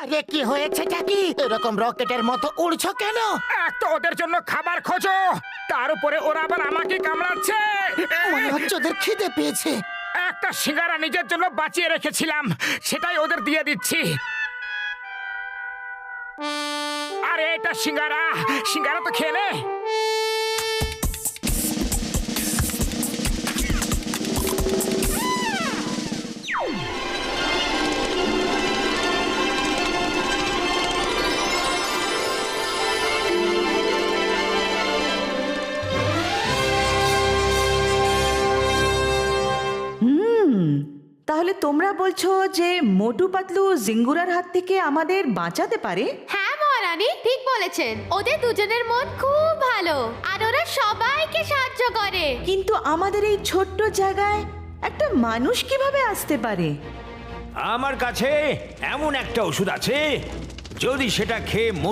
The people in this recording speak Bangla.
আরে কি হয়েছেটা কি? এরকম রকেটের মতো উড়ছো কেন? এক তো ওদের জন্য খাবার খোঁজো, তার উপরে ওরা আবার আমাকে কামড়াচ্ছে। মনে হচ্ছে ওদের খিদে পেয়েছে। একটা সিঙ্গারা নিজের জন্য বাঁচিয়ে রেখেছিলাম, সেটাই ওদের দিয়ে দিচ্ছি। আরে এটা সিঙ্গারা, সিঙ্গারা তো খেয়ে নে। তাহলে তোমরা বলছো যে মোটু পাতলু জিঙ্গুরার হাত থেকে আমাদের বাঁচাতে পারে? হ্যাঁ মহারানী ঠিক বলেছেন, ওদের দুজনের মন খুব ভালো আর ওরা সবাইকে সাহায্য করে। কিন্তু আমাদের এই ছোট্ট জায়গায় একটা মানুষ কিভাবে আসতে পারে? আমার কাছে এমন একটা ওষুধ আছে, যদি সেটা খেয়ে